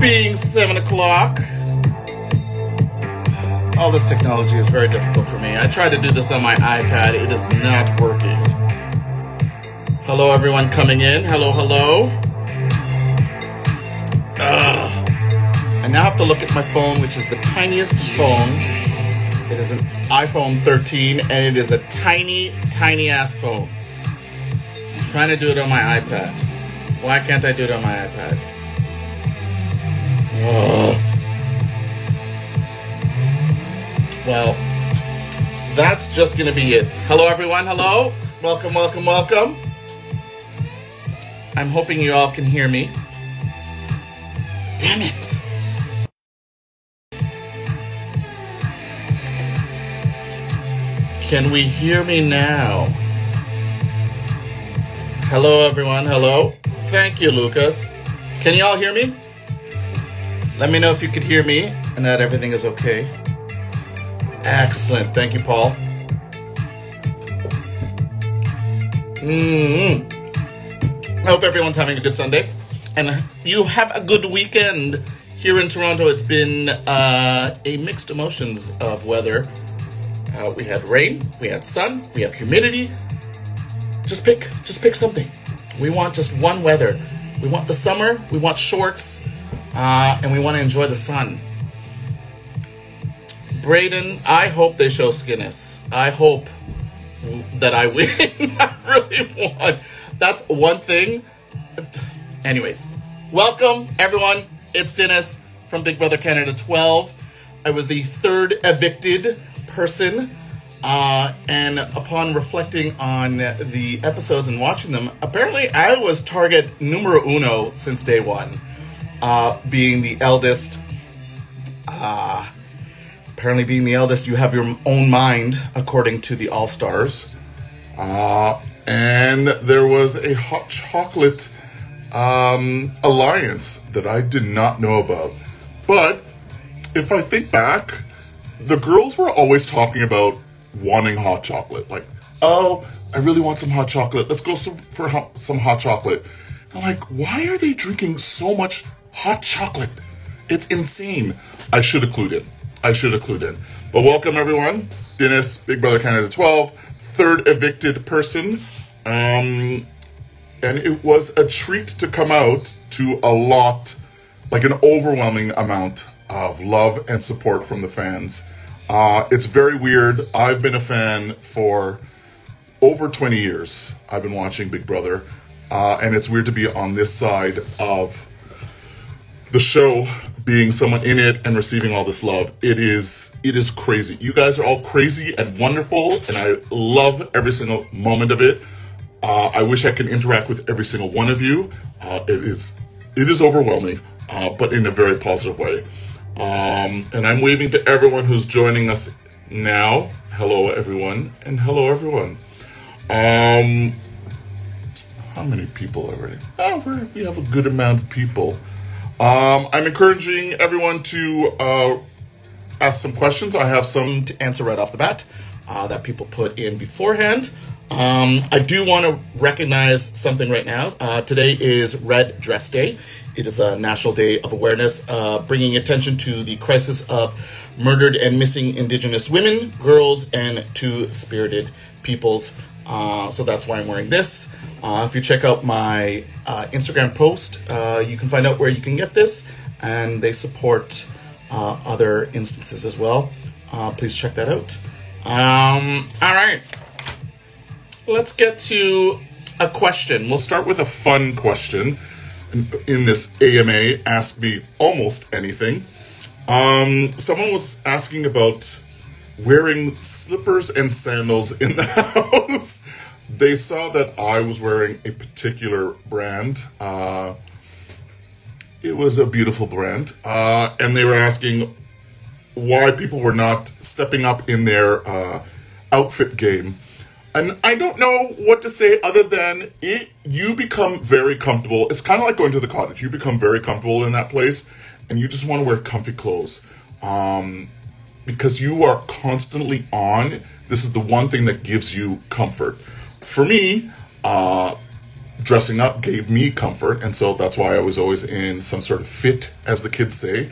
being 7 o'clock. All this technology is very difficult for me. I tried to do this on my iPad. It is not working. Hello, everyone coming in. Hello, hello. I now have to look at my phone, which is the tiniest phone. It is an iPhone 13, and it is a tiny, tiny ass phone. I'm trying to do it on my iPad. Why can't I do it on my iPad? Well, that's just going to be it. Hello, everyone. Hello. Welcome, welcome, welcome. I'm hoping you all can hear me. Damn it. Can we hear me now? Hello, everyone. Hello. Thank you, Lucas. Can you all hear me? Let me know if you could hear me and that everything is okay. Excellent. Thank you, Paul. I hope everyone's having a good Sunday. And you have a good weekend. Here in Toronto, it's been a mixed emotions of weather. We had rain, we had sun, we have humidity. Just pick something. We want just one weather. We want the summer, we want shorts, and we want to enjoy the sun. Braden, I hope they show Dinis. I hope that I win. I really want. That's one thing. Anyways, welcome everyone. It's Dinis from Big Brother Canada 12. I was the third evicted person, and upon reflecting on the episodes and watching them, apparently I was target numero uno since day one, being the eldest. Apparently being the eldest, you have your own mind, according to the All-Stars. And there was a hot chocolate alliance that I did not know about. But if I think back, the girls were always talking about wanting hot chocolate. Like, oh, I really want some hot chocolate. Let's go for some hot chocolate. I'm like, why are they drinking so much hot chocolate? It's insane. I should have clued in. But welcome, everyone. Dinis, Big Brother Canada 12, third evicted person. And it was a treat to come out to a lot, like an overwhelming amount of love and support from the fans. It's very weird. I've been a fan for over 20 years. I've been watching Big Brother. And it's weird to be on this side of the show, being someone in it and receiving all this love. It is crazy. You guys are all crazy and wonderful, and I love every single moment of it. I wish I could interact with every single one of you. It is overwhelming, but in a very positive way. And I'm waving to everyone who's joining us now. Hello, everyone, and hello, everyone. How many people already? Oh, we have a good amount of people. I'm encouraging everyone to ask some questions. I have some to answer right off the bat that people put in beforehand. I do want to recognize something right now. Today is Red Dress Day. It is a national day of awareness, bringing attention to the crisis of murdered and missing Indigenous women, girls, and two-spirited peoples. So that's why I'm wearing this. If you check out my Instagram post, you can find out where you can get this, and they support other instances as well. Please check that out. All right. Let's get to a question. We'll start with a fun question. In this AMA, Ask Me Almost Anything. Someone was asking about wearing slippers and sandals in the house. They saw that I was wearing a particular brand. It was a beautiful brand. And they were asking why people were not stepping up in their outfit game. And I don't know what to say other than you become very comfortable. It's kind of like going to the cottage. You become very comfortable in that place, and you just want to wear comfy clothes. Because you are constantly on. This is the one thing that gives you comfort. For me, dressing up gave me comfort, and so that's why I was always in some sort of fit, as the kids say.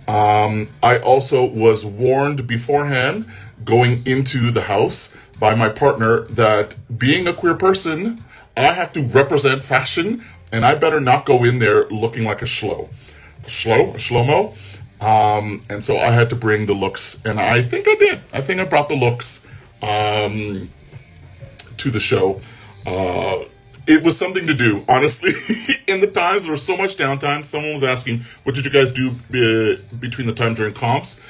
I also was warned beforehand going into the house by my partner that being a queer person, I have to represent fashion, and I better not go in there looking like a shlomo. And so I had to bring the looks, and I think I did. I think I brought the looks to the show. It was something to do, honestly. In the times, there was so much downtime. Someone was asking, what did you guys do between the time during comps?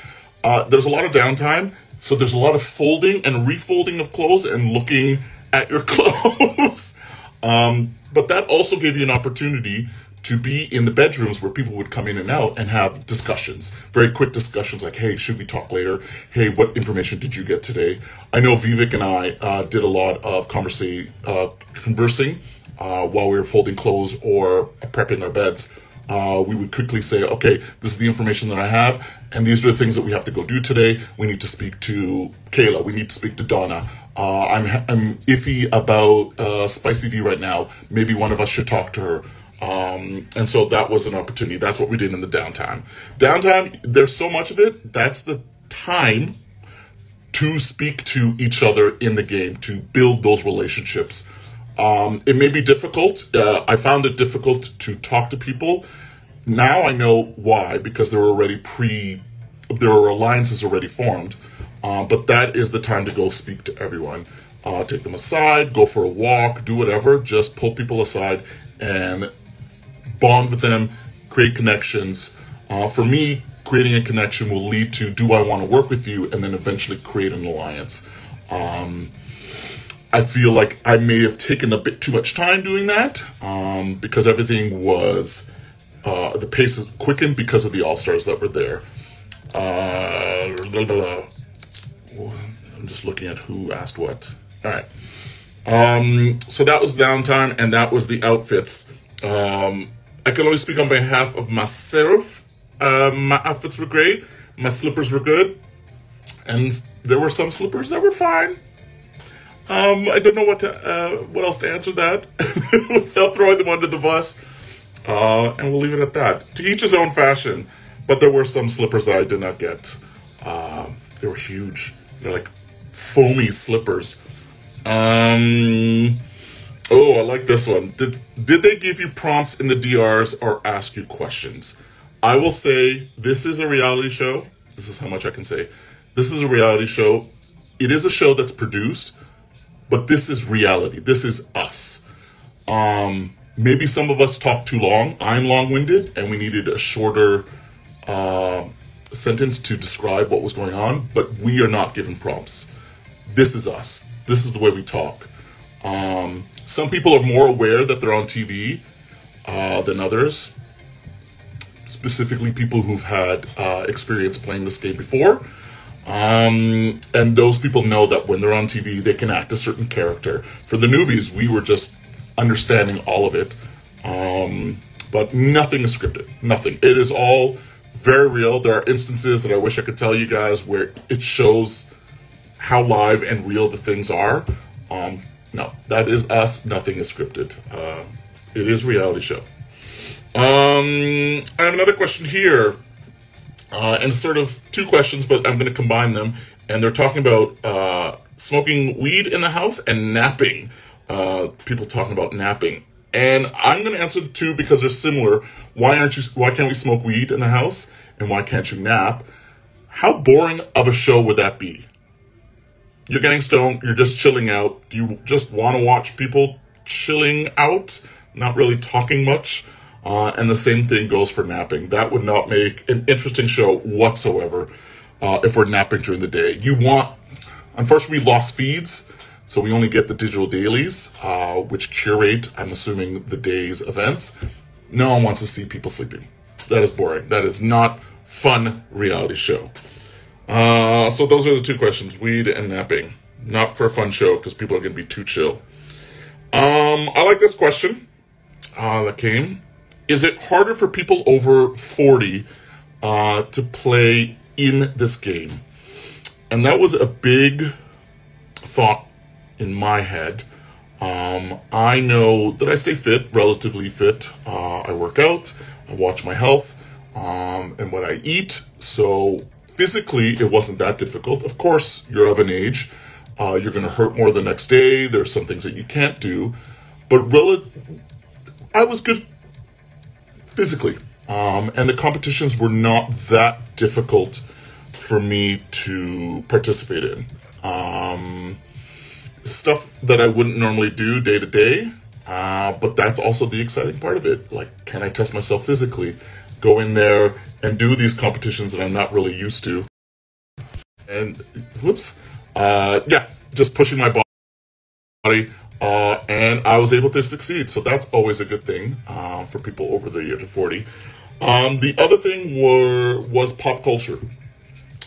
There's a lot of downtime, so there's a lot of folding and refolding of clothes and looking at your clothes. But that also gave you an opportunity to be in the bedrooms where people would come in and out and have discussions, very quick discussions like, hey, should we talk later? Hey, what information did you get today? I know Vivek and I did a lot of conversing while we were folding clothes or prepping our beds. We would quickly say, okay, this is the information that I have, and these are the things that we have to go do today. We need to speak to Kayla. We need to speak to Donna. I'm iffy about Spicy V right now. Maybe one of us should talk to her. And so that was an opportunity. That's what we did in the downtime. Downtime, there's so much of it. That's the time to speak to each other in the game, to build those relationships. It may be difficult. I found it difficult to talk to people. Now I know why, because there were alliances already formed. But that is the time to go speak to everyone. Take them aside, go for a walk, do whatever. Just pull people aside and bond with them, create connections. For me, creating a connection will lead to, do I want to work with you? And then eventually create an alliance. I feel like I may have taken a bit too much time doing that because everything was, the pace is quickened because of the All-Stars that were there. I'm just looking at who asked what. All right. So that was downtime, and that was the outfits. I can only speak on behalf of myself. My outfits were great. My slippers were good. And there were some slippers that were fine. I don't know what else to answer that. Without throwing them under the bus. And we'll leave it at that. To each his own fashion. But there were some slippers that I did not get. They were huge. They're like foamy slippers. Oh, I like this one. Did they give you prompts in the DRs or ask you questions? I will say this is a reality show. This is how much I can say. This is a reality show. It is a show that's produced, but this is reality. This is us. Maybe some of us talk too long. I'm long-winded, and we needed a shorter sentence to describe what was going on, but we are not given prompts. This is us. This is the way we talk. Some people are more aware that they're on TV than others. Specifically, people who've had experience playing this game before. And those people know that when they're on TV, they can act a certain character. For the newbies, we were just understanding all of it. But nothing is scripted. Nothing. It is all very real. There are instances that I wish I could tell you guys where it shows how live and real the things are. No, that is us. Nothing is scripted. It is a reality show. I have another question here. And sort of two questions, but I'm going to combine them. And they're talking about smoking weed in the house and napping. People talking about napping. And I'm going to answer the two because they're similar. Why can't we smoke weed in the house? And why can't you nap? How boring of a show would that be? You're getting stoned, you're just chilling out. Do you just want to watch people chilling out, not really talking much? And the same thing goes for napping. That would not make an interesting show whatsoever if we're napping during the day. Unfortunately, we lost feeds, so we only get the digital dailies, which curate, I'm assuming, the day's events. No one wants to see people sleeping. That is boring. That is not fun reality show. So those are the two questions, weed and napping. Not for a fun show, because people are going to be too chill. I like this question that came. Is it harder for people over 40 to play in this game? And that was a big thought in my head. I know that I stay fit, relatively fit. I work out, I watch my health, and what I eat. So physically, it wasn't that difficult. Of course, you're of an age. You're going to hurt more the next day. There's some things that you can't do. But I was good physically. And the competitions were not that difficult for me to participate in. Stuff that I wouldn't normally do day to day, but that's also the exciting part of it. Like, can I test myself physically? Go in there and do these competitions that I'm not really used to. And, just pushing my body, and I was able to succeed. So that's always a good thing for people over the age of 40. The other thing was pop culture.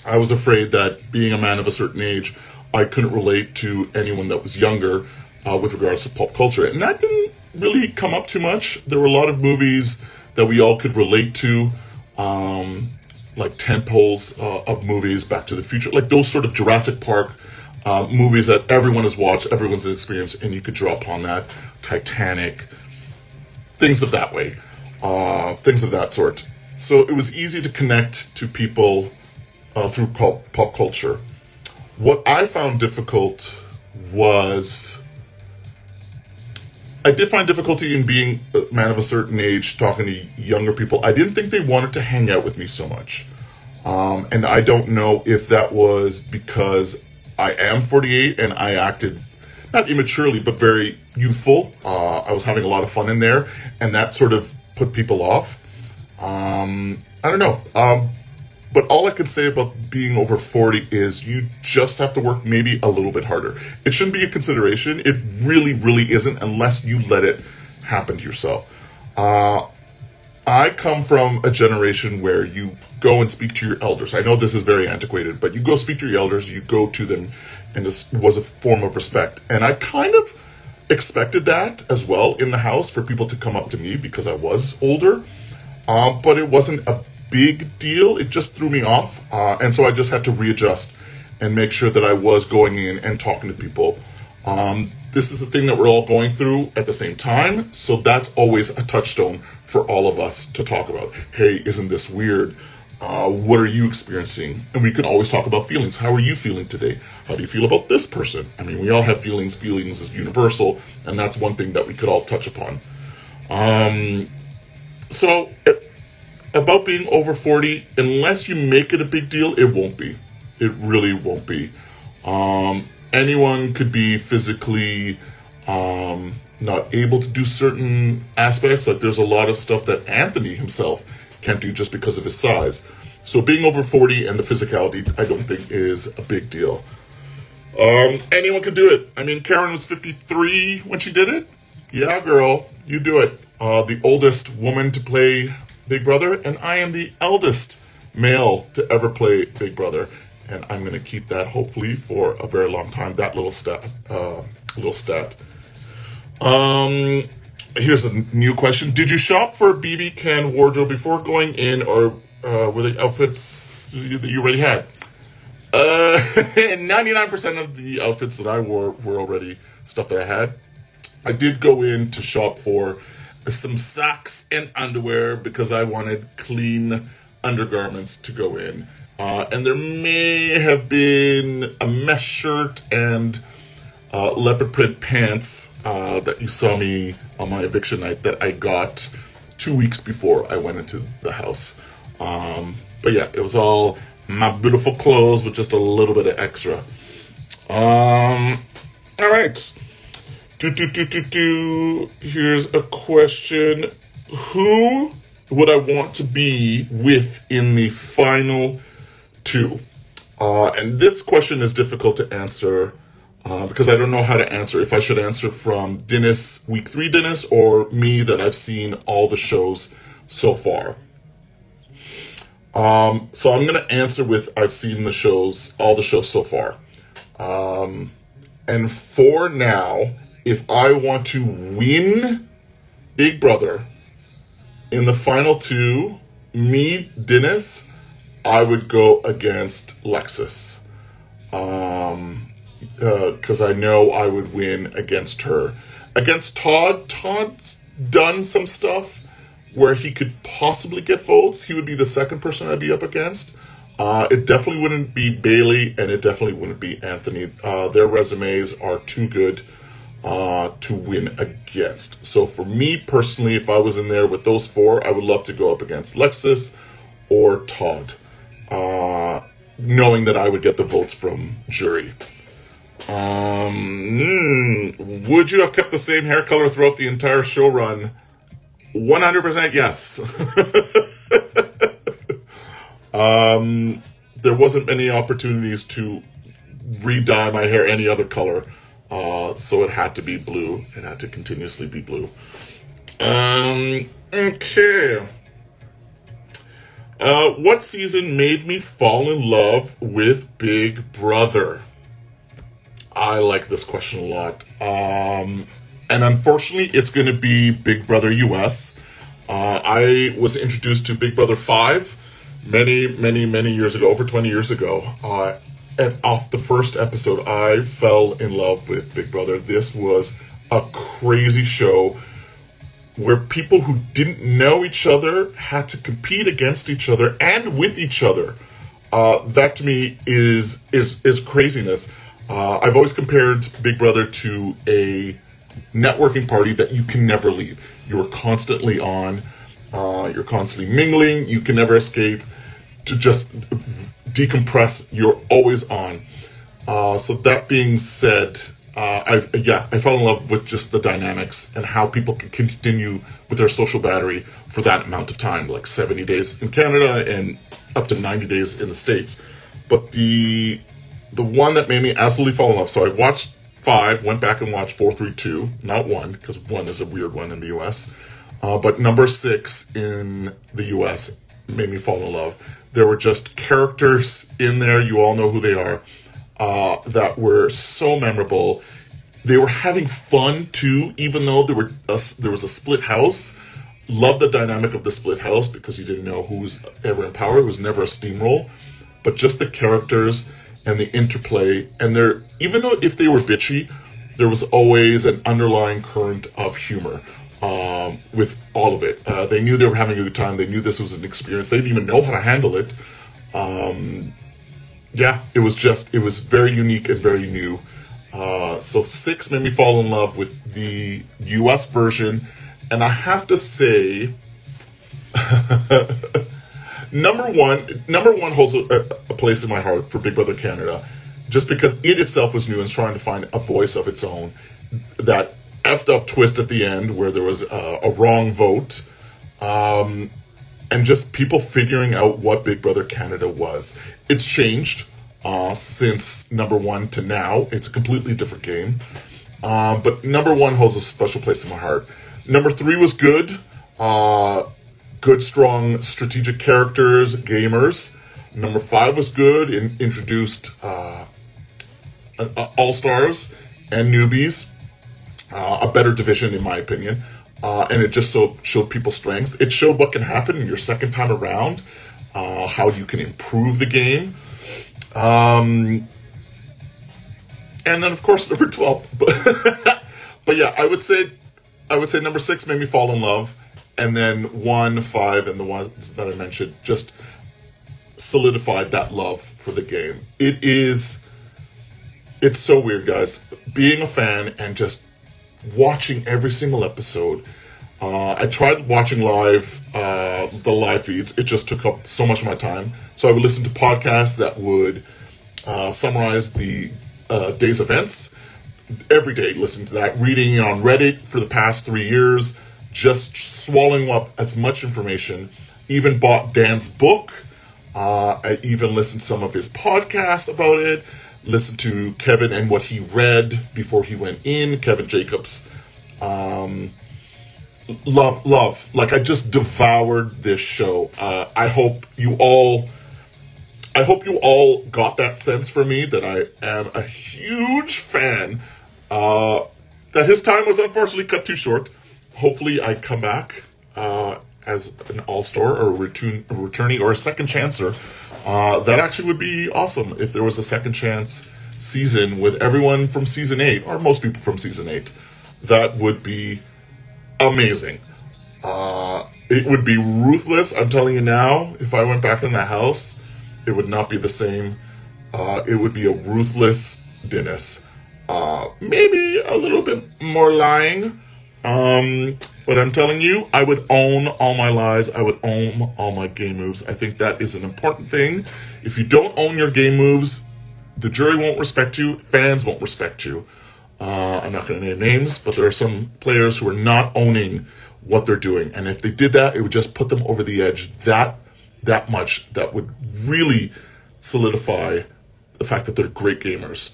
I was afraid that being a man of a certain age, I couldn't relate to anyone that was younger with regards to pop culture. And that didn't really come up too much. There were a lot of movies that we all could relate to, like tentpoles of movies, Back to the Future, like those sort of Jurassic Park movies that everyone has watched, everyone's experienced, and you could draw upon that. Titanic, things of that way, things of that sort. So it was easy to connect to people through pop culture. What I found difficult was, I did find difficulty in being a man of a certain age, talking to younger people. I didn't think they wanted to hang out with me so much. And I don't know if that was because I am 48 and I acted, not immaturely, but very youthful. I was having a lot of fun in there, and that sort of put people off. I don't know. But all I can say about being over 40 is you just have to work maybe a little bit harder. It shouldn't be a consideration. It really, really isn't unless you let it happen to yourself. I come from a generation where you go and speak to your elders. I know this is very antiquated, but you go speak to your elders, you go to them, and this was a form of respect. And I kind of expected that as well in the house, for people to come up to me because I was older. But it wasn't a big deal. It just threw me off. And so I just had to readjust and make sure that I was going in and talking to people. This is the thing that we're all going through at the same time. So that's always a touchstone for all of us to talk about. Hey, isn't this weird? What are you experiencing? And we can always talk about feelings. How are you feeling today? How do you feel about this person? I mean, we all have feelings. Feelings is universal. And that's one thing that we could all touch upon. About being over 40, unless you make it a big deal, it won't be. It really won't be. Anyone could be physically not able to do certain aspects. Like, there's a lot of stuff that Anthony himself can't do just because of his size. So being over 40 and the physicality, I don't think is a big deal. Anyone can do it. I mean, Karen was 53 when she did it. Yeah, girl, you do it. The oldest woman to play Big Brother, and I am the eldest male to ever play Big Brother, and I'm going to keep that hopefully for a very long time. That little stat. Here's a new question: did you shop for BBCAN wardrobe before going in, or were the outfits that you already had? 99% of the outfits that I wore were already stuff that I had. I did go in to shop for some socks and underwear because I wanted clean undergarments to go in. And there may have been a mesh shirt and leopard print pants that you saw me on my eviction night that I got 2 weeks before I went into the house. But yeah, it was all my beautiful clothes with just a little bit of extra. All right. Here's a question. Who would I want to be with in the final two? And this question is difficult to answer because I don't know how to answer. If I should answer from Dinis, week 3 Dinis, or me that I've seen all the shows so far. So I'm going to answer with I've seen the shows, all the shows so far. And for now, if I want to win Big Brother in the final 2, me, Dinis, I would go against Lexus. because I know I would win against her. Against Todd's done some stuff where he could possibly get votes. He would be the second person I'd be up against. It definitely wouldn't be Bailey, and it definitely wouldn't be Anthony. Their resumes are too good to win against. So for me personally, if I was in there with those four, I would love to go up against Lexus or Todd, knowing that I would get the votes from jury. Would you have kept the same hair color throughout the entire show run? 100% yes. There wasn't many opportunities to re-dye my hair any other color, so it had to be blue. It had to continuously be blue. Okay. What season made me fall in love with Big Brother? I like this question a lot. And unfortunately, it's going to be Big Brother US. I was introduced to Big Brother 5 many years ago, over 20 years ago. And off the first episode, I fell in love with Big Brother. This was a crazy show where people who didn't know each other had to compete against each other and with each other. That to me is craziness. I've always compared Big Brother to a networking party that you can never leave. You're constantly on. You're constantly mingling. You can never escape. To just decompress, you're always on. So that being said, I fell in love with just the dynamics and how people can continue with their social battery for that amount of time, like 70 days in Canada and up to 90 days in the States. But the one that made me absolutely fall in love, so I watched 5, went back and watched 4, 3, 2, not 1, because 1 is a weird one in the US. But number 6 in the US made me fall in love. There were just characters in there, you all know who they are, that were so memorable. They were having fun too, even though there was a split house. Loved the dynamic of the split house because you didn't know who was ever in power. It was never a steamroll. But just the characters and the interplay, and even though if they were bitchy, there was always an underlying current of humor. With all of it. They knew they were having a good time. They knew this was an experience. They didn't even know how to handle it. It was very unique and very new. So 6 made me fall in love with the US version. And I have to say, number one holds a place in my heart for Big Brother Canada, just because it itself was new and trying to find a voice of its own. That effed up twist at the end where there was a wrong vote, and just people figuring out what Big Brother Canada was. It's changed since number 1 to now. It's a completely different game, but number 1 holds a special place in my heart. Number 3 was good, strong strategic characters, gamers. Number 5 was good and introduced all-stars and newbies. A better division, in my opinion. And it just showed people's strengths. It showed what can happen in your second time around, how you can improve the game. And then, of course, number 12. But yeah, I would say number 6 made me fall in love. And then 1, 5, and the ones that I mentioned just solidified that love for the game. It's so weird, guys. Being a fan and just watching every single episode. I tried watching the live feeds. It just took up so much of my time. So I would listen to podcasts that would summarize the day's events. Every day, listening to that. Reading on Reddit for the past 3 years. Just swallowing up as much information. Even bought Dan's book. I even listened to some of his podcasts about it. Listen to Kevin and what he read before he went in. Kevin Jacobs. Love. Like, I just devoured this show. I hope you all got that sense from me that I am a huge fan. That his time was unfortunately cut too short. Hopefully I come back as an all-star or a returnee or a second chancer. That actually would be awesome if there was a second chance season with everyone from season 8, or most people from season 8. That would be amazing. It would be ruthless. I'm telling you now, if I went back in the house, it would not be the same. It would be a ruthless Dinis. Maybe a little bit more lying. But I'm telling you, I would own all my lies. I would own all my game moves. I think that is an important thing. If you don't own your game moves, the jury won't respect you. Fans won't respect you. I'm not going to name names, but there are some players who are not owning what they're doing. And if they did that, it would just put them over the edge that much. That would really solidify the fact that they're great gamers.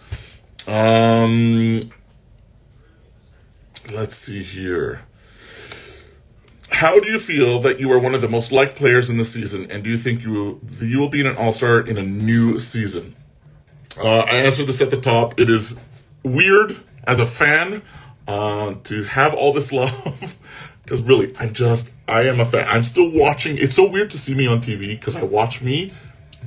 Let's see here. How do you feel that you are one of the most liked players in the season, and do you think you will be an all-star in a new season? I answered this at the top. It is weird as a fan to have all this love, because really, I am a fan. I'm still watching. It's so weird to see me on TV because I watch me,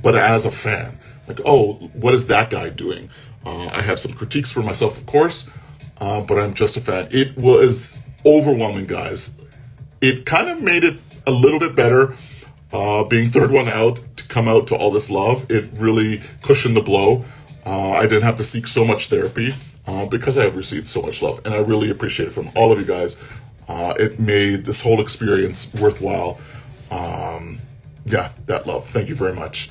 but as a fan. Like, oh, what is that guy doing? I have some critiques for myself, of course, but I'm just a fan. It was overwhelming, guys. It kind of made it a little bit better, being third one out, to come out to all this love. It really cushioned the blow. I didn't have to seek so much therapy because I have received so much love, and I really appreciate it from all of you guys. It made this whole experience worthwhile. Yeah, that love. Thank you very much.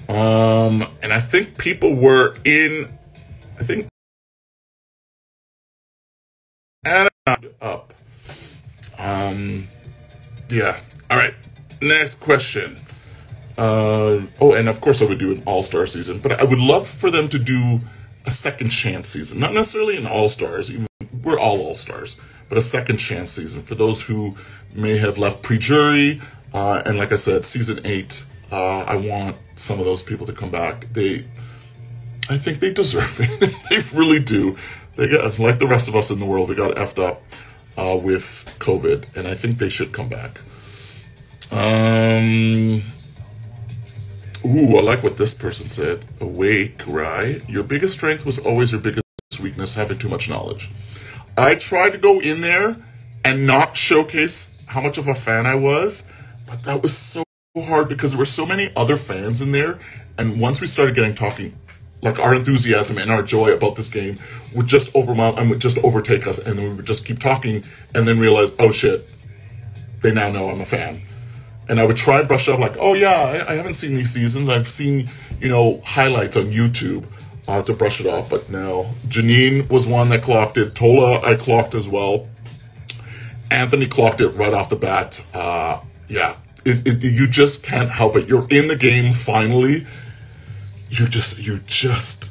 And I think people were in, and up. Yeah. All right. Next question. Oh, and of course I would do an all-star season, but I would love for them to do a second chance season. Not necessarily an all-stars. We're all all-stars, but a second chance season for those who may have left pre-jury. And like I said, season 8, I want some of those people to come back. I think they deserve it. They really do. They got, like the rest of us in the world, we got effed up with COVID, and I think they should come back. Ooh, I like what this person said. Awake, right? Your biggest strength was always your biggest weakness, having too much knowledge. I tried to go in there and not showcase how much of a fan I was, but that was so hard because there were so many other fans in there, and once we started talking, like our enthusiasm and our joy about this game would just overwhelm and would just overtake us, and then we would just keep talking and then realize, oh shit, they now know I'm a fan. And I would try and brush up like, oh yeah, I haven't seen these seasons. I've seen, highlights on YouTube to brush it off. But no, Janine was one that clocked it. Tola, I clocked as well. Anthony clocked it right off the bat. Yeah, you just can't help it. You're in the game finally. You just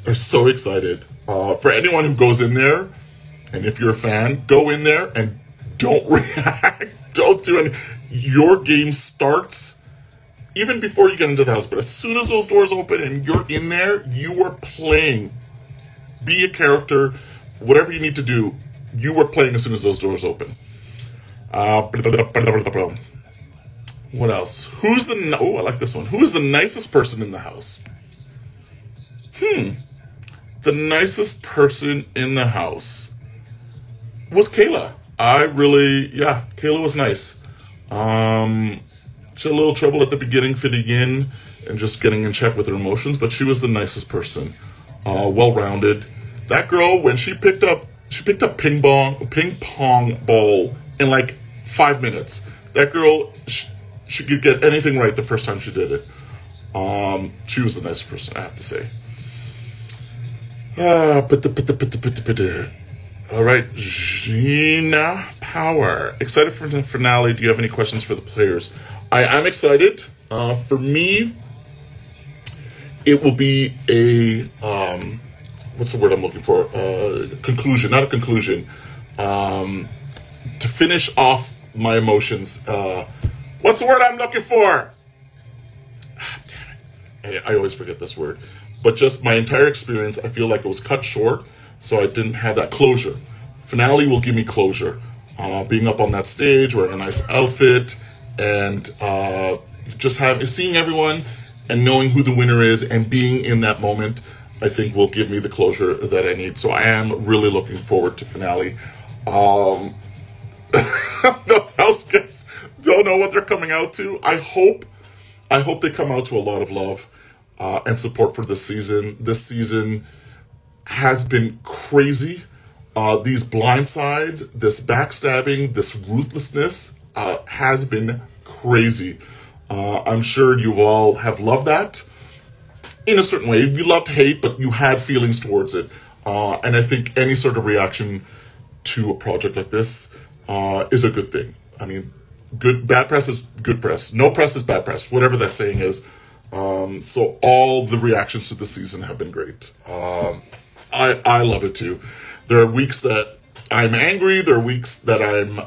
are so excited. For anyone who goes in there, and if you're a fan, go in there and don't react. Don't do anything. Your game starts even before you get into the house, but as soon as those doors open and you're in there, you are playing. Be a character, whatever you need to do, you are playing as soon as those doors open. What else? Oh, I like this one. Who is the nicest person in the house? The nicest person in the house was Kayla. Kayla was nice. She had a little trouble at the beginning fitting in and just getting in check with her emotions, but she was the nicest person. Well-rounded. That girl, when she picked up ping pong ball in like 5 minutes. That girl, she could get anything right the first time she did it. She was the nicest person, I have to say. All right, Gina Power. Excited for the finale. Do you have any questions for the players? I'm excited. For me, it will be a, what's the word I'm looking for? Conclusion, not a conclusion. To finish off my emotions. What's the word I'm looking for? Damn it. I always forget this word. But just my entire experience, I feel like it was cut short. So I didn't have that closure. Finale will give me closure. Being up on that stage, wearing a nice outfit, and just seeing everyone and knowing who the winner is and being in that moment I think will give me the closure that I need. So I am really looking forward to finale. Those house guests don't know what they're coming out to. I hope they come out to a lot of love and support for this season. This season has been crazy. These blindsides, this backstabbing, this ruthlessness has been crazy. I'm sure you all have loved that in a certain way. You loved hate, but you had feelings towards it. And I think any sort of reaction to a project like this is a good thing. I mean, bad press is good press. No press is bad press, whatever that saying is. So all the reactions to the season have been great. I love it too. There are weeks that I'm angry. There are weeks that I'm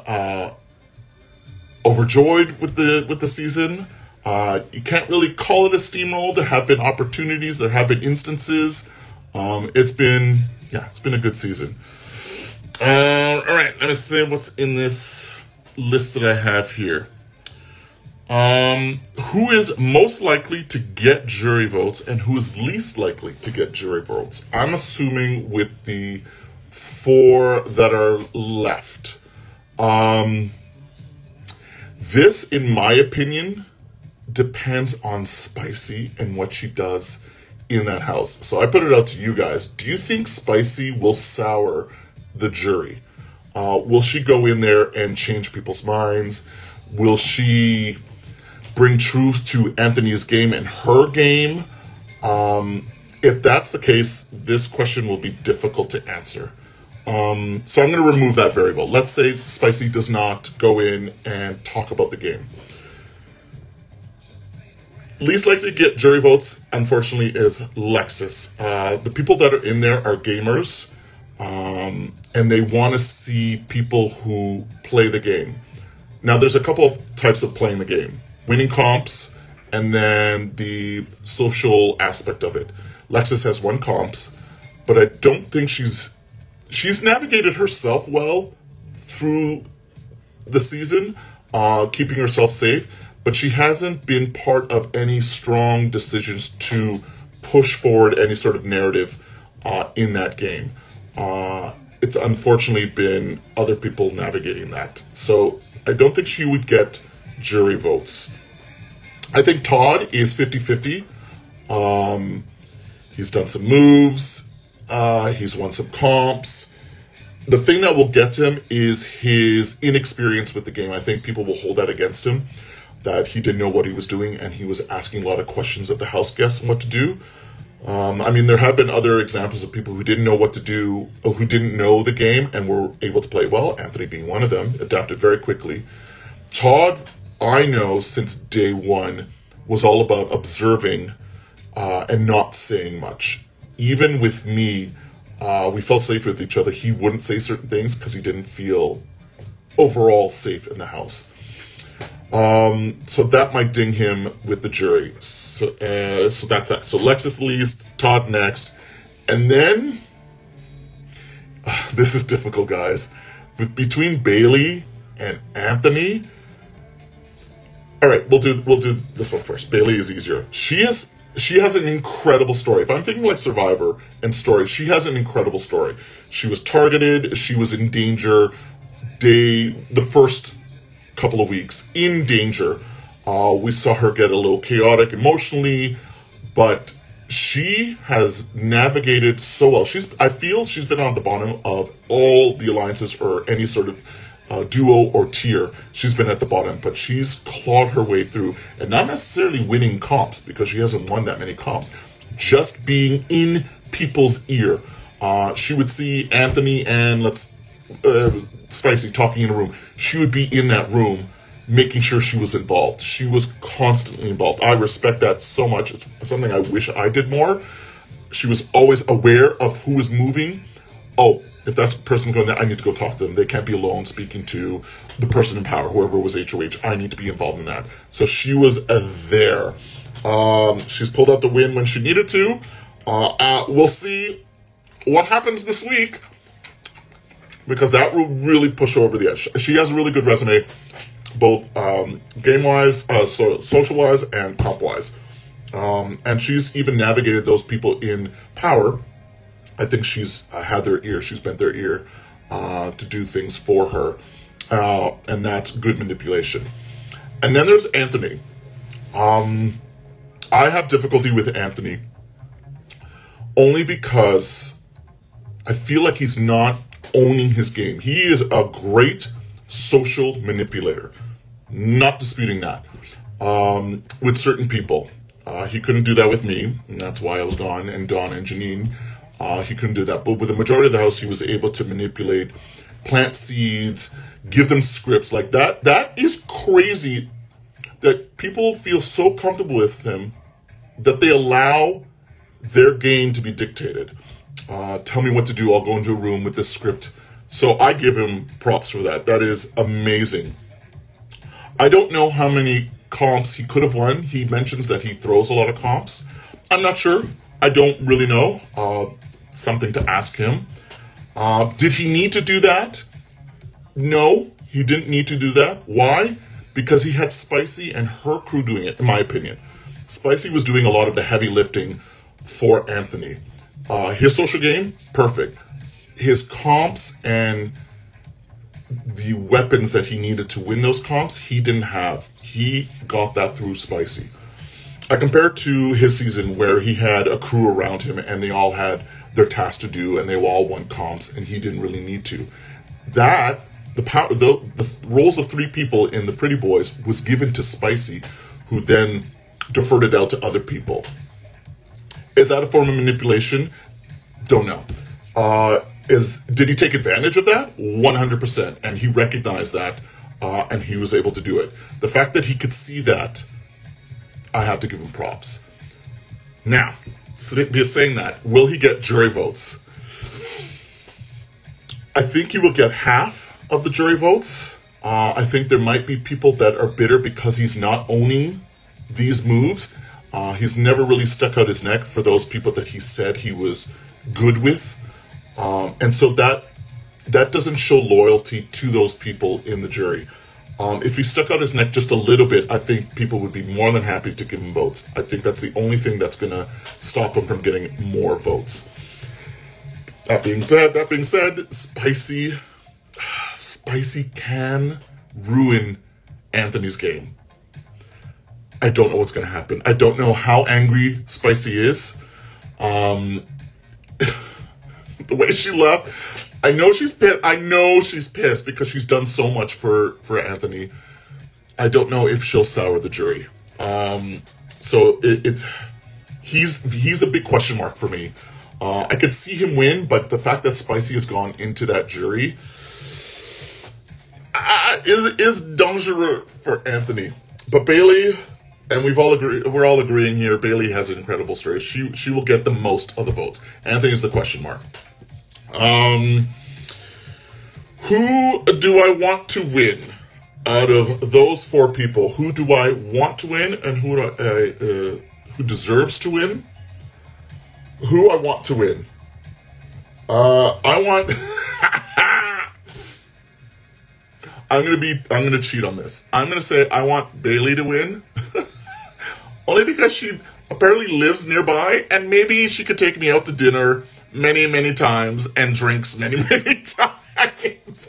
overjoyed with the season. You can't really call it a steamroll. There have been opportunities. There have been instances. It's been a good season. All right, let me see what's in this list that I have here. Who is most likely to get jury votes and who is least likely to get jury votes? I'm assuming with the 4 that are left. This, in my opinion, depends on Spicy and what she does in that house. So I put it out to you guys. Do you think Spicy will sour the jury? Will she go in there and change people's minds? Will she bring truth to Anthony's game and her game? If that's the case, this question will be difficult to answer. So I'm going to remove that variable. Let's say Spicy does not go in and talk about the game. Least likely to get jury votes, unfortunately, is Lexus. The people that are in there are gamers, and they want to see people who play the game. Now, there's a couple of types of playing the game. Winning comps, and then the social aspect of it. Lexus has won comps, but I don't think she's navigated herself well through the season, keeping herself safe, but she hasn't been part of any strong decisions to push forward any sort of narrative in that game. It's unfortunately been other people navigating that. So I don't think she would get jury votes. I think Todd is 50-50. He's done some moves. He's won some comps. The thing that will get him is his inexperience with the game. I think people will hold that against him, that he didn't know what he was doing and he was asking a lot of questions of the house guests and what to do. I mean, there have been other examples of people who didn't know what to do, or who didn't know the game and were able to play well. Anthony being one of them, adapted very quickly. Todd, I know since day one, was all about observing and not saying much. Even with me, we felt safe with each other. He wouldn't say certain things because he didn't feel overall safe in the house. So that might ding him with the jury. So that's that. So Lexus least, Todd next, and then this is difficult, guys. Between Bailey and Anthony. All right, we'll do this one first. Bailey is easier. She has an incredible story. If I'm thinking like Survivor and story, she has an incredible story. She was targeted. She was in danger. The first couple of weeks in danger. We saw her get a little chaotic emotionally, but she has navigated so well. I feel she's been on the bottom of all the alliances or any sort of duo or tier. She's been at the bottom, but she's clawed her way through, and not necessarily winning comps because she hasn't won that many comps, just being in people's ear. She would see Anthony and Spicy talking in a room. She would be in that room making sure she was involved. She was constantly involved. I respect that so much. It's something I wish I did more. She was always aware of who was moving. Oh, if that's a person going there, I need to go talk to them. They can't be alone speaking to the person in power, whoever was HOH. I need to be involved in that. So she was there. She's pulled out the win when she needed to. We'll see what happens this week, because that will really push her over the edge. She has a really good resume, both game-wise, social-wise, and comp-wise. And she's even navigated those people in power. I think she's had their ear. She's bent their ear to do things for her. And that's good manipulation. And then there's Anthony. I have difficulty with Anthony only because I feel like he's not owning his game. He is a great social manipulator. Not disputing that. With certain people. He couldn't do that with me, and that's why I was gone, and Dawn and Janine. He couldn't do that. But with the majority of the house, he was able to manipulate, plant seeds, give them scripts like that. That is crazy that people feel so comfortable with him that they allow their game to be dictated. Tell me what to do. I'll go into a room with this script. So I give him props for that. That is amazing. I don't know how many comps he could have won. He mentions that he throws a lot of comps. I'm not sure. I don't really know. Something to ask him. Did he need to do that? No, he didn't need to do that. Why? Because he had Spicy and her crew doing it, in my opinion. Spicy was doing a lot of the heavy lifting for Anthony. His social game, perfect. His comps and the weapons that he needed to win those comps, he didn't have. He got that through Spicy. I compare it to his season where he had a crew around him and they all had their tasks to do and they all won comps and he didn't really need to. That, the roles of 3 people in the Pretty Boys was given to Spicy, who then deferred it out to other people. Is that a form of manipulation? Don't know. Did he take advantage of that? 100%. And he recognized that, and he was able to do it. The fact that he could see that, I have to give him props. Now, just saying that, will he get jury votes? I think he will get half of the jury votes. I think there might be people that are bitter because he's not owning these moves. He's never really stuck out his neck for those people that he said he was good with. And so that doesn't show loyalty to those people in the jury. If he stuck out his neck just a little bit, I think people would be more than happy to give him votes. I think that's the only thing that's going to stop him from getting more votes. That being said, Spicy can ruin Anthony's game. I don't know what's going to happen. I don't know how angry Spicy is. The way she left, I know she's pissed. I know she's pissed because she's done so much for Anthony. I don't know if she'll sour the jury. So he's a big question mark for me. I could see him win, but the fact that Spicy has gone into that jury is dangerous for Anthony. But Bailey, and we're all agreeing here, Bailey has an incredible story. She will get the most of the votes. Anthony's the question mark. Who do I want to win out of those 4 people? Who do I want to win, and who deserves to win? Who I want to win? I want. I'm gonna cheat on this. I'm gonna say I want Bailey to win, only because she apparently lives nearby, and maybe she could take me out to dinner many, many times and drinks many, many times.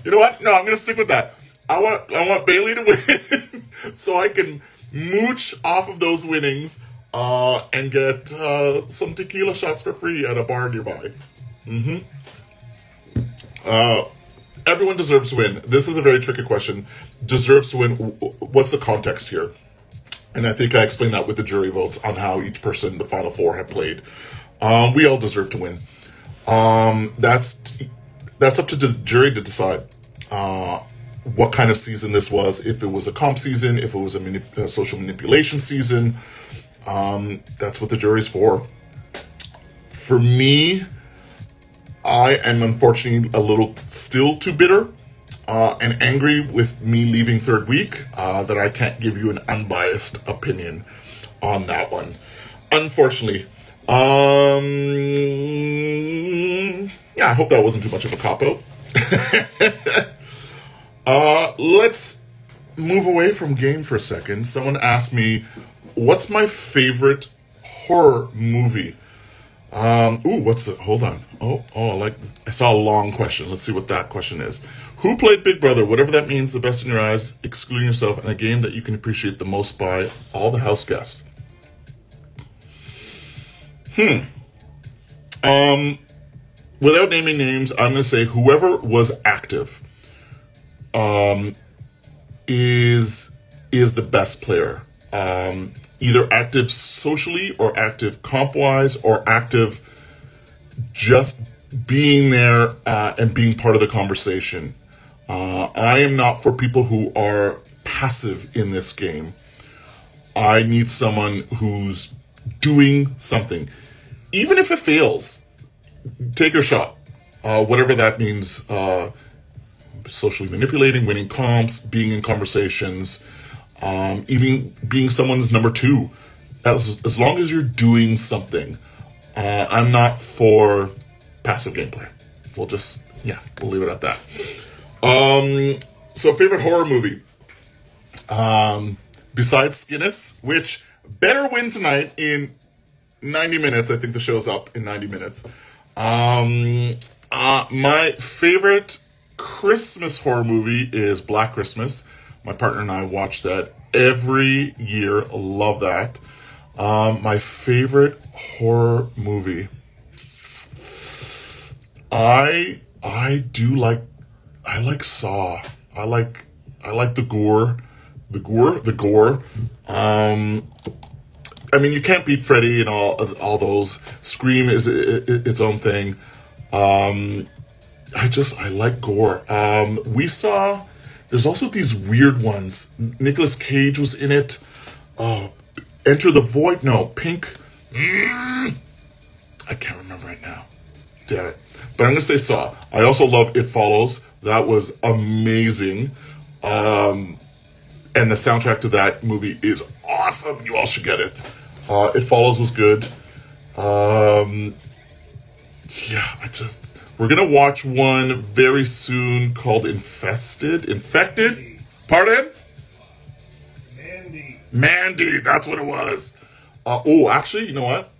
You know what? No, I'm gonna stick with that. I want Bailey to win so I can mooch off of those winnings and get some tequila shots for free at a bar nearby. Everyone deserves to win. This is a very tricky question. Deserves to win. What's the context here? And I think I explained that with the jury votes on how each person, the final 4, have played. We all deserve to win. That's up to the jury to decide what kind of season this was. If it was a comp season, if it was a social manipulation season. That's what the jury's for. For me, I am unfortunately a little still too bitter and angry with me leaving 3rd week that I can't give you an unbiased opinion on that one. Unfortunately. Yeah, I hope that wasn't too much of a cop-out. Let's move away from game for a second. Someone asked me, What's my favorite horror movie? Hold on. I saw a long question. Let's see what that question is. Who played Big Brother, whatever that means, the best in your eyes, excluding yourself, in a game that you can appreciate the most by all the house guests? Without naming names, I'm going to say whoever was active is the best player. Either active socially or active comp-wise or active just being there and being part of the conversation. I am not for people who are passive in this game. I need someone who's doing something. Even if it fails, take your shot. Whatever that means, socially manipulating, winning comps, being in conversations, even being someone's number two. As long as you're doing something. I'm not for passive gameplay. We'll leave it at that. So favorite horror movie. Besides Dinis, which better win tonight in 90 minutes. I think the show's up in 90 minutes. My favorite Christmas horror movie is Black Christmas. My partner and I watch that every year. Love that. My favorite horror movie. I like Saw. I like the gore. I mean, you can't beat Freddy and all those. Scream is its own thing. I like gore. There's also these weird ones. Nicolas Cage was in it. Enter the Void. No, Pink. I can't remember right now. Damn it. But I'm going to say Saw. I also love It Follows. That was amazing. And the soundtrack to that movie is awesome. You all should get it. It Follows was good. We're going to watch one very soon called Infected? Pardon? Mandy, that's what it was. Actually, you know what?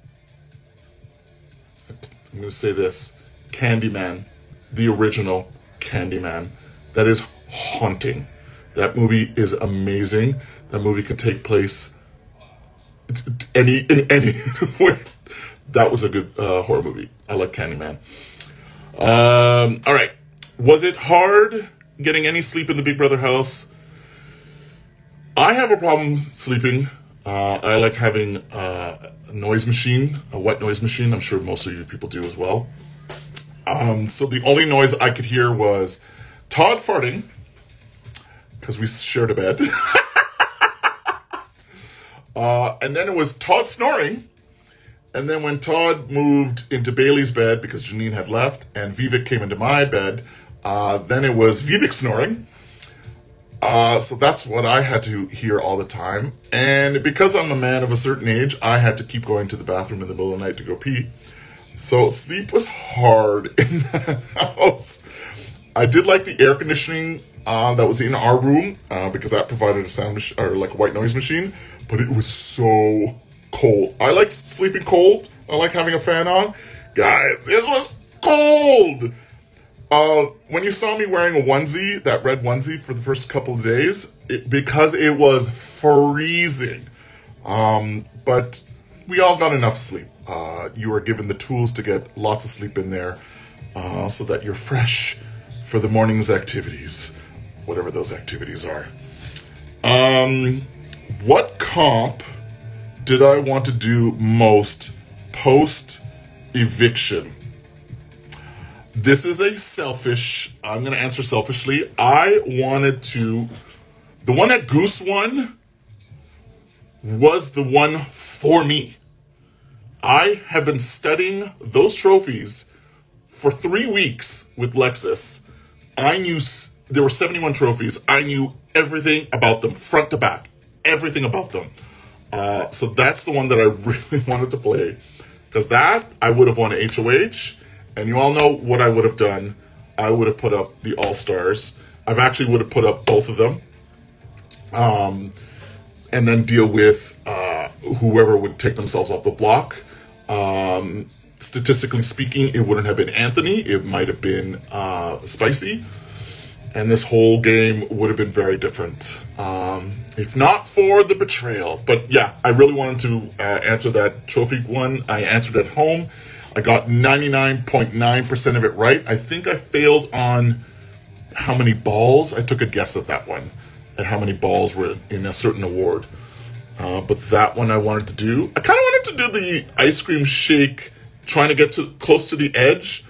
I'm going to say this. Candyman, the original Candyman. That is haunting. That movie is amazing. That movie could take place in any way. That was a good horror movie. I like Candyman. All right. Was it hard getting any sleep in the Big Brother house? I have a problem sleeping. I like having a noise machine, a white noise machine. I'm sure most of you people do as well. So the only noise I could hear was Todd farting, because we shared a bed. And then it was Todd snoring. And then when Todd moved into Bailey's bed, because Janine had left, and Vivek came into my bed, then it was Vivek snoring. So that's what I had to hear all the time. And because I'm a man of a certain age, I had to keep going to the bathroom in the middle of the night to go pee. So sleep was hard in that house. I did like the air conditioning that was in our room, because that provided a sound or like a white noise machine, but it was so cold. I like sleeping cold. I like having a fan on. Guys, this was cold. When you saw me wearing a onesie, that red onesie for the first couple of days, because it was freezing. But we all got enough sleep. You are given the tools to get lots of sleep in there, so that you're fresh for the morning's activities, whatever those activities are. What comp did I want to do most post-eviction? This is I'm going to answer selfishly. I wanted to, the one that Goose won was the one for me. I have been studying those trophies for 3 weeks with Lexus. I knew there were 71 trophies. I knew everything about them, front to back, everything about them. So that's the one that I really wanted to play, because that I would have won HOH. And you all know what I would have done. I would have put up the All-Stars. I've actually would have put up both of them. And then deal with whoever would take themselves off the block. Statistically speaking, it wouldn't have been Anthony. It might have been Spicy. And this whole game would have been very different. If not for the betrayal. But yeah, I really wanted to answer that trophy one. I answered at home. I got 99.9% of it right. I think I failed on how many balls. I took a guess at that one. At how many balls were in a certain award. But that one I wanted to do. I kind of wanted to do the ice cream shake, trying to get close to the edge.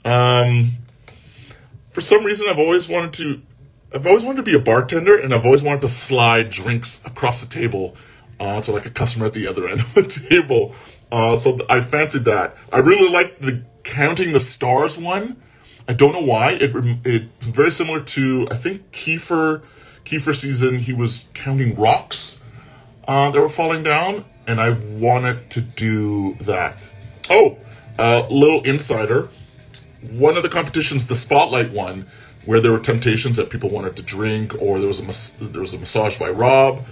For some reason, I've always wanted to be a bartender, and I've always wanted to slide drinks across the table, so like a customer at the other end of the table. So I fancied that. I really liked the counting the stars one. I don't know why. It's very similar to, I think, Kiefer season. He was counting rocks that were falling down, and I wanted to do that. Oh, little insider. One of the competitions, the Spotlight one, where there were temptations that people wanted to drink, or there was a massage by Rob.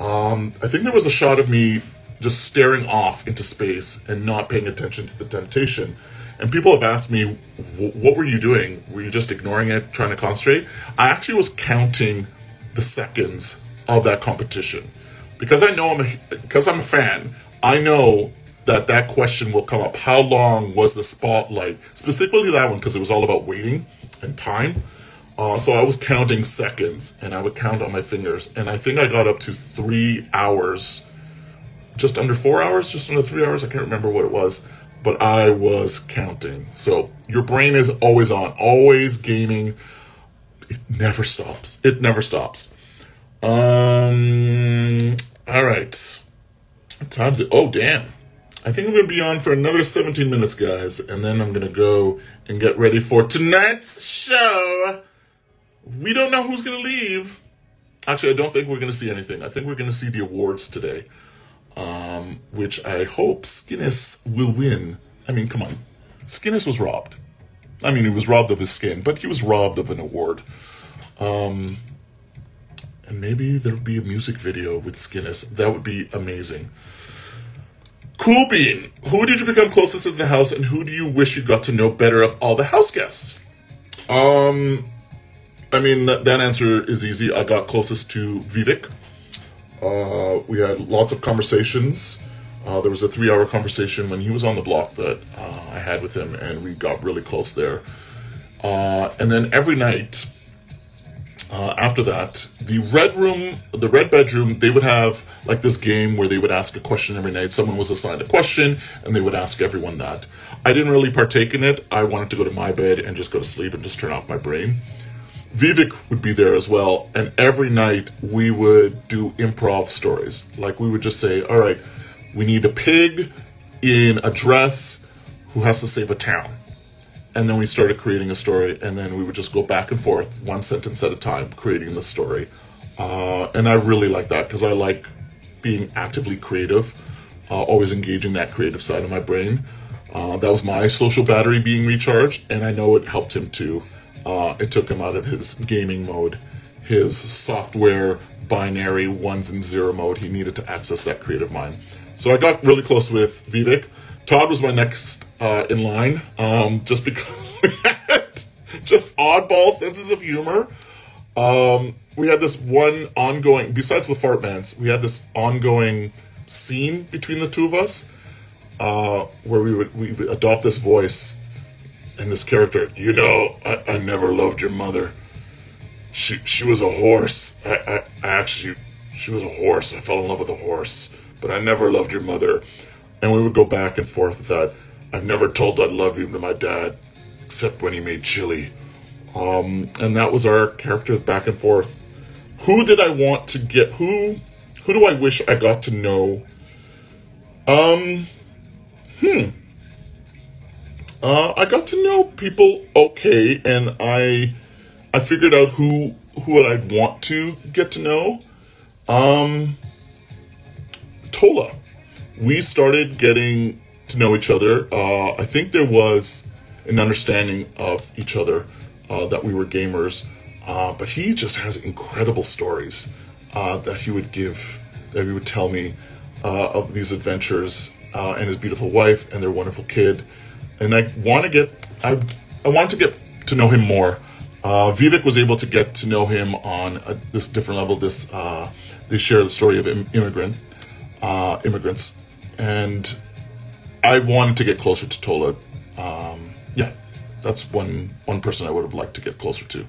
I think there was a shot of me just staring off into space and not paying attention to the temptation. And people have asked me, what were you doing? Were you just ignoring it, trying to concentrate? I actually was counting the seconds of that competition. Because I'm a fan, I know that question will come up. How long was the spotlight? Specifically that one, because it was all about waiting and time. So I was counting seconds, and I would count on my fingers. And I think I got up to 3 hours, just under 4 hours, just under 3 hours. I can't remember what it was, but I was counting. So your brain is always on, always gaming. It never stops. It never stops. All right. Time's it. Oh, damn. I think I'm going to be on for another 17 minutes, guys, and then I'm going to go and get ready for tonight's show. We don't know who's going to leave. Actually, I don't think we're going to see anything. I think we're going to see the awards today, which I hope Skinnis will win. I mean, come on. Skinnis was robbed. I mean, he was robbed of his skin, but he was robbed of an award. And maybe there'll be a music video with Skinnis. That would be amazing. Cool Bean, who did you become closest in the house, and who do you wish you got to know better of all the house guests? I mean, that answer is easy. I got closest to Vivek. We had lots of conversations. There was a 3-hour conversation when he was on the block that I had with him, and we got really close there. And then every night after that, the red bedroom, they would have like this game where they would ask a question every night. Someone was assigned a question, and they would ask everyone that. I didn't really partake in it. I wanted to go to my bed and just go to sleep and just turn off my brain. Vivek would be there as well, and every night we would do improv stories. Like, we would just say, all right, we need a pig in a dress who has to save a town. And then we started creating a story, and then we would just go back and forth, one sentence at a time, creating the story. And I really like that, because I like being actively creative, always engaging that creative side of my brain. That was my social battery being recharged, and I know it helped him too. It took him out of his gaming mode, his software binary 1s and 0 mode. He needed to access that creative mind. So I got really close with Vivek. Todd was my next in line, just because we had just oddball senses of humor. We had this one ongoing, besides the fart bands, we had this ongoing scene between the two of us, where we would adopt this voice and this character. You know, I never loved your mother. She was a horse. She was a horse. I fell in love with a horse, but I never loved your mother. And we would go back and forth with that. I've never told I love you to my dad, except when he made chili. And that was our character back and forth. Who did I want to get? Who do I wish I got to know? I got to know people okay, and I figured out who I'd want to get to know. Tola. We started getting to know each other. I think there was an understanding of each other, that we were gamers. But he just has incredible stories that he would tell me. of these adventures, and his beautiful wife and their wonderful kid. And I wanted to get to know him more. Vivek was able to get to know him on this different level. They share the story of immigrants, and I wanted to get closer to Tola. Yeah, that's one person I would have liked to get closer to.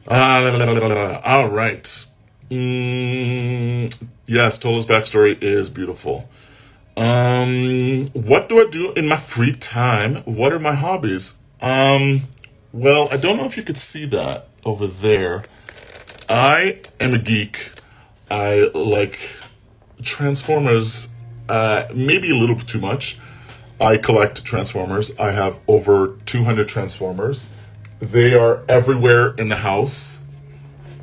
All right. Yes, Tola's backstory is beautiful. What do I do in my free time? What are my hobbies? Well, I don't know if you could see that over there. I am a geek. I like Transformers, maybe a little bit too much. I collect Transformers. I have over 200 Transformers. They are everywhere in the house.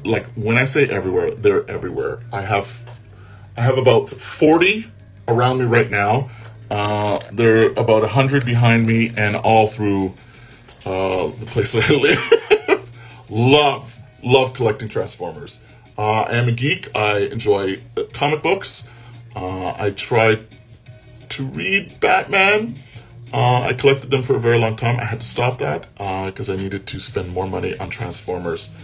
Like, when I say everywhere, they're everywhere. I have about 40 around me right now. There are about 100 behind me and all through the place that I live. Love collecting Transformers. I am a geek. I enjoy comic books. I try to read Batman. I collected them for a very long time. I had to stop that because I needed to spend more money on Transformers.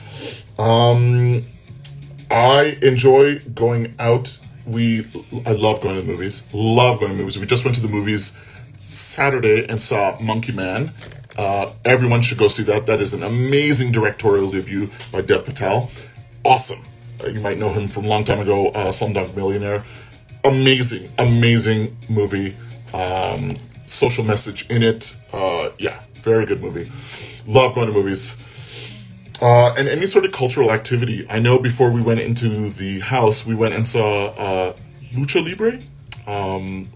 I enjoy going out. I love going to the movies. Love going to the movies. We just went to the movies Saturday and saw Monkey Man. Everyone should go see that. That is an amazing directorial debut by Dev Patel. Awesome. You might know him from a long time ago, Slumdog Millionaire. Amazing movie. Social message in it. Yeah, very good movie. Love going to movies. And any sort of cultural activity. I know before we went into the house, we went and saw Lucha Libre,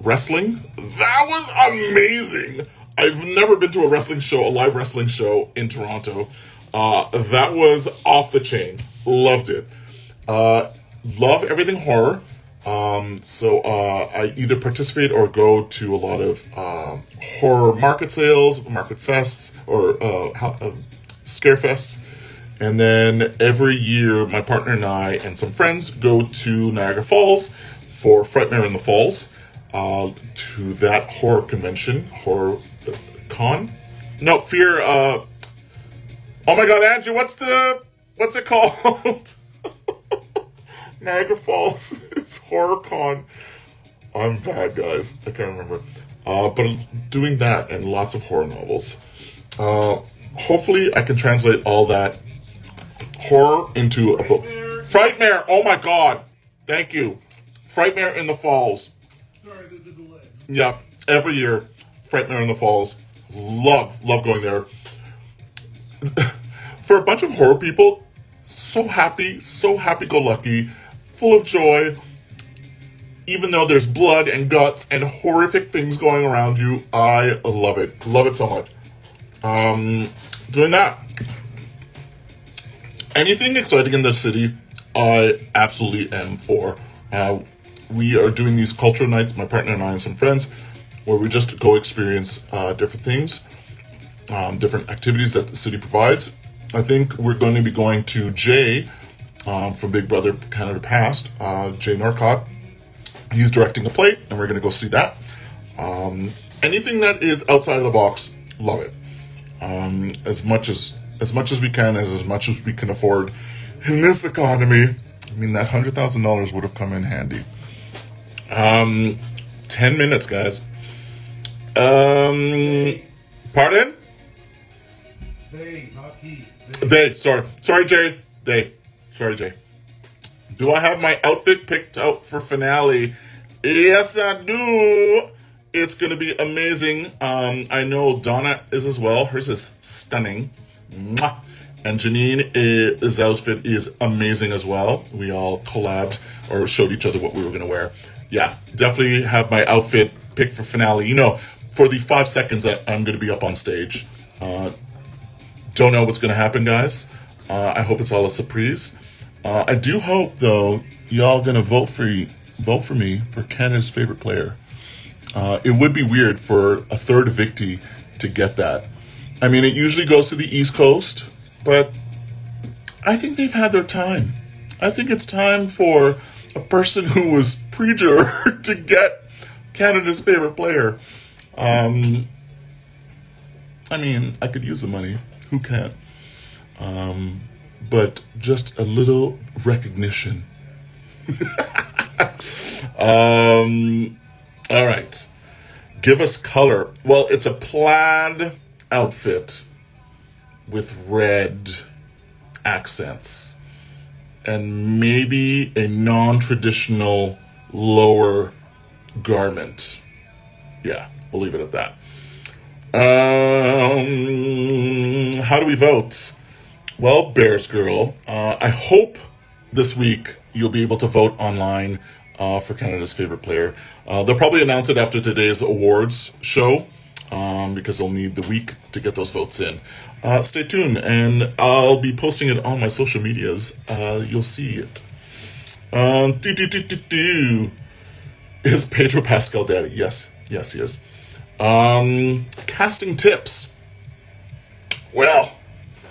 wrestling. That was amazing. I've never been to a live wrestling show in Toronto. That was off the chain. Loved it. Love everything horror. So I either participate or go to a lot of horror market sales, market fests, or scare fests. And then every year, my partner and I and some friends go to Niagara Falls for Frightmare in the Falls, to that horror convention, horror con. No, fear. Oh my God, Andrew, what's it called? Niagara Falls. It's horror con. I'm bad, guys. I can't remember. But doing that and lots of horror novels. Hopefully, I can translate all that horror into a book. Frightmare. Oh my God. Thank you. Frightmare in the Falls. Sorry, there's a delay. Yeah, every year, Frightmare in the Falls. Love going there. For a bunch of horror people, so happy-go-lucky, full of joy. Even though there's blood and guts and horrific things going around you, I love it. Love it so much. Doing that. Anything exciting in the city, I absolutely am for. We are doing these cultural nights, my partner and I and some friends, where we just go experience different things, different activities that the city provides. I think we're going to be going to Jay from Big Brother Canada Past, Jay Norcott. He's directing a play, and we're going to go see that. Anything that is outside of the box, love it. As much as we can, as much as we can afford in this economy. I mean, that $100,000 would have come in handy. 10 minutes, guys. Pardon? They, not he. They, sorry, Jay. Sorry, Jay. Do I have my outfit picked out for finale? Yes, I do. It's going to be amazing. I know Donna is as well. Hers is stunning. Mwah. And Janine's outfit is amazing as well. We all collabed or showed each other what we were going to wear. Yeah, definitely have my outfit picked for finale. You know, for the 5 seconds that I'm going to be up on stage. Don't know what's going to happen, guys. I hope it's all a surprise. I do hope, though, y'all going to vote for me for Canada's favorite player. It would be weird for a third evictee to get that. I mean, it usually goes to the East Coast, but I think they've had their time. I think it's time for a person who was pre-juror to get Canada's favorite player. I mean, I could use the money. Who can't? But just a little recognition. All right. Give us color. Well, it's a plaid outfit with red accents and maybe a non-traditional lower garment. Yeah, we'll leave it at that. How do we vote? Well, Bears Girl, I hope this week you'll be able to vote online for Canada's favorite player. They'll probably announce it after today's awards show because they'll need the week to get those votes in. Stay tuned, and I'll be posting it on my social medias. You'll see it. Is Pedro Pascal daddy? Yes, he is. Casting tips. Well,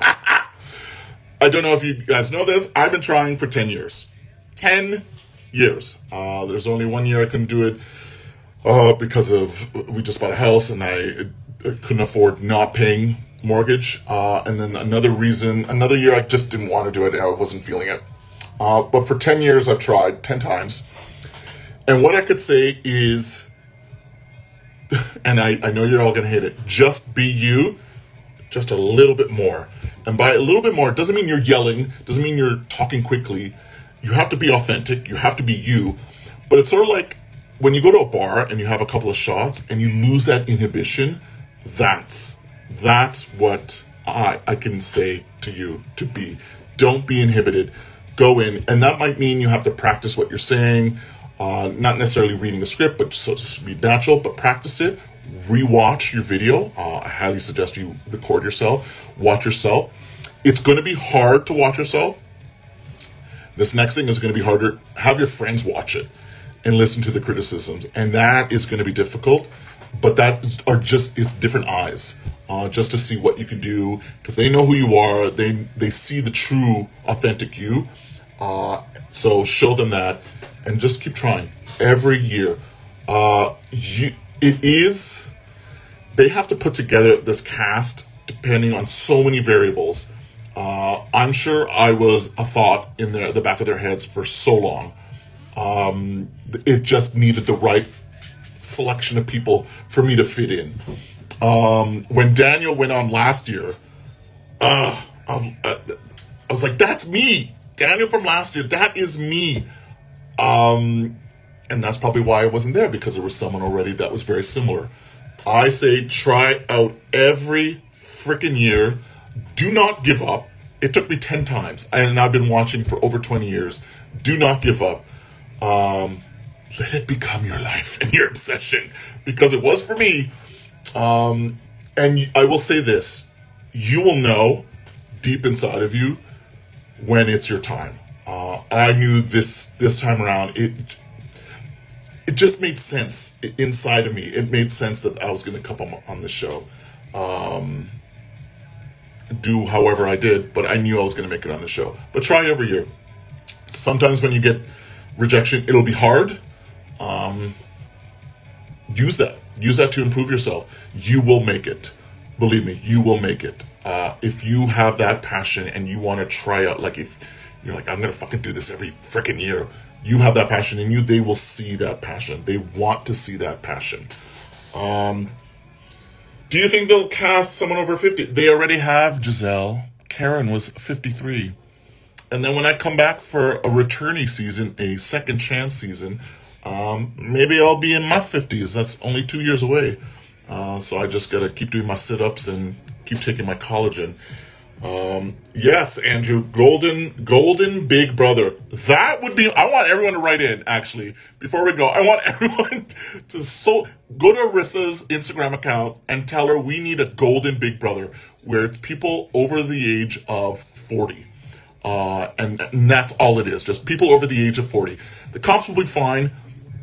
I don't know if you guys know this. I've been trying for 10 years. 10 years. There's only 1 year I couldn't do it because we just bought a house and I couldn't afford not paying mortgage. And then another year I just didn't want to do it. I wasn't feeling it. But for 10 years I've tried, 10 times. And what I could say is, and I know you're all going to hate it, just be you, just a little bit more. And by a little bit more, it doesn't mean you're yelling, doesn't mean you're talking quickly. You have to be authentic, you have to be you. But it's sort of like when you go to a bar and you have a couple of shots and you lose that inhibition, that's what I can say to you to be. Don't be inhibited. Go in. And that might mean you have to practice what you're saying. Not necessarily reading a script, but just be natural, but practice it. Rewatch your video. I highly suggest you record yourself, watch yourself. It's going to be hard to watch yourself. This next thing is going to be harder. Have your friends watch it and listen to the criticisms. And that is going to be difficult, but it's different eyes, just to see what you can do, because they know who you are. They see the true, authentic you. So show them that. And just keep trying every year. They have to put together this cast depending on so many variables. I'm sure I was a thought in the back of their heads for so long. It just needed the right selection of people for me to fit in. When Daniel went on last year, I was like, that's me. Daniel from last year, that is me. And that's probably why I wasn't there, because there was someone already that was very similar. I say try out every freaking year. Do not give up. It took me 10 times, and I've been watching for over 20 years. Do not give up. Let it become your life and your obsession, because it was for me. And I will say this. You will know deep inside of you when it's your time. I knew this time around, it just made sense inside of me. It made sense that I was going to come on the show. Do however I did, but I knew I was going to make it on the show. But try every year. Sometimes when you get rejection, it'll be hard. Use that. Use that to improve yourself. You will make it. Believe me, you will make it. If you have that passion and you want to try out, like if you're like, I'm going to fucking do this every freaking year. You have that passion in you. They will see that passion. They want to see that passion. Do you think they'll cast someone over 50? They already have Giselle. Karen was 53. And then when I come back for a returnee season, a second chance season, maybe I'll be in my 50s. That's only 2 years away. So I just got to keep doing my sit-ups and keep taking my collagen. Yes, Andrew, golden big brother. That would be, I want everyone to write in, actually. Before we go, I want everyone to go to Arissa's Instagram account and tell her we need a golden big brother, where it's people over the age of 40. And that's all it is, just people over the age of 40. The comps will be fine,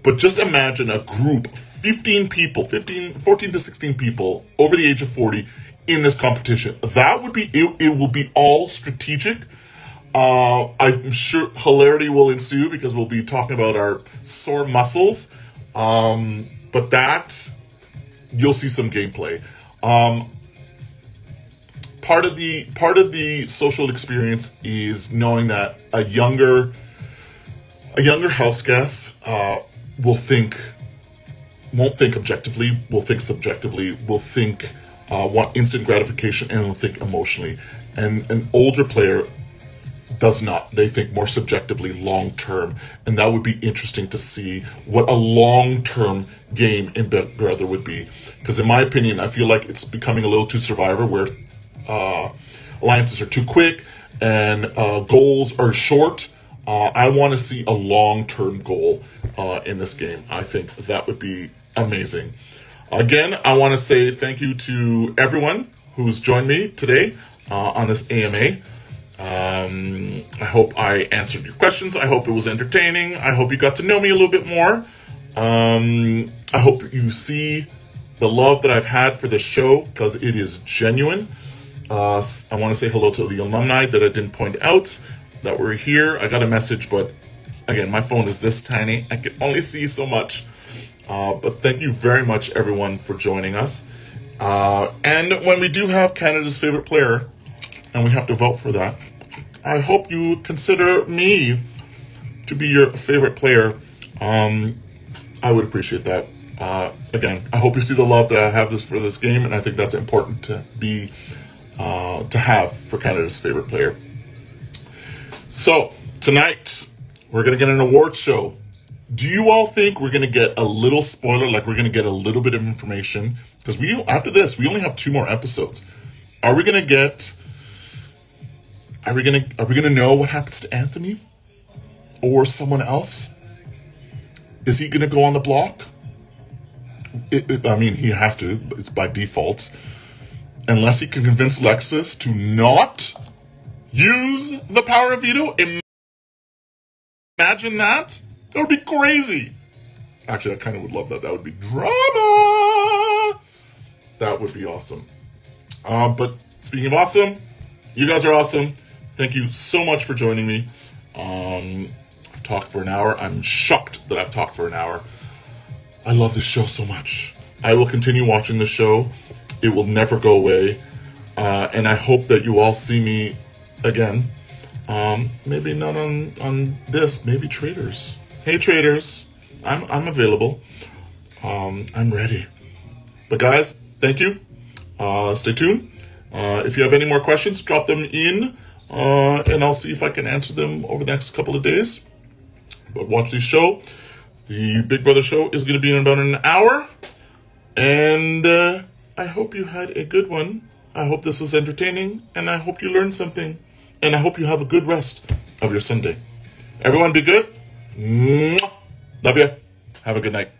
but just imagine a group, 14 to 16 people over the age of 40 in this competition. That would be, it will be all strategic. I'm sure hilarity will ensue because we'll be talking about our sore muscles. But that, you'll see some gameplay. Part of the social experience is knowing that a younger house guest won't think objectively, will think subjectively, will think want instant gratification, and will think emotionally. And an older player does not. They think more subjectively, long term, and that would be interesting to see what a long term game in Big Brother would be. Because in my opinion, I feel like it's becoming a little too Survivor, where alliances are too quick and goals are short. I want to see a long-term goal in this game. I think that would be amazing. Again, I want to say thank you to everyone who's joined me today on this AMA. I hope I answered your questions. I hope it was entertaining. I hope you got to know me a little bit more. I hope you see the love that I've had for this show, because it is genuine. I want to say hello to the alumni that I didn't point out that were here. I got a message, but again, my phone is this tiny. I can only see so much. But thank you very much, everyone, for joining us. And when we do have Canada's favorite player, and we have to vote for that, I hope you consider me to be your favorite player. I would appreciate that. Again, I hope you see the love that I have for this game, and I think that's important to be to have for Canada's favorite player. So tonight we're gonna get an award show. Do you all think we're gonna get a little spoiler, like we're gonna get a little bit of information? Because after this we only have 2 more episodes. Are we gonna know what happens to Anthony or someone else? Is he gonna go on the block? I mean, he has to. It's by default. Unless he can convince Lexus to not use the power of veto. Imagine that. That would be crazy. Actually, I kind of would love that. That would be drama. That would be awesome. But speaking of awesome, you guys are awesome. Thank you so much for joining me. I've talked for an hour. I'm shocked that I've talked for an hour. I love this show so much. I will continue watching the show. It will never go away. And I hope that you all see me again. Maybe not on this, maybe traders. Hey traders, I'm available. I'm ready. But guys, thank you. Stay tuned. If you have any more questions, drop them in, and I'll see if I can answer them over the next couple of days. But watch this show. The Big Brother show is going to be in about an hour. And I hope you had a good one. I hope this was entertaining. And I hope you learned something. And I hope you have a good rest of your Sunday. Everyone be good. Mwah. Love you. Have a good night.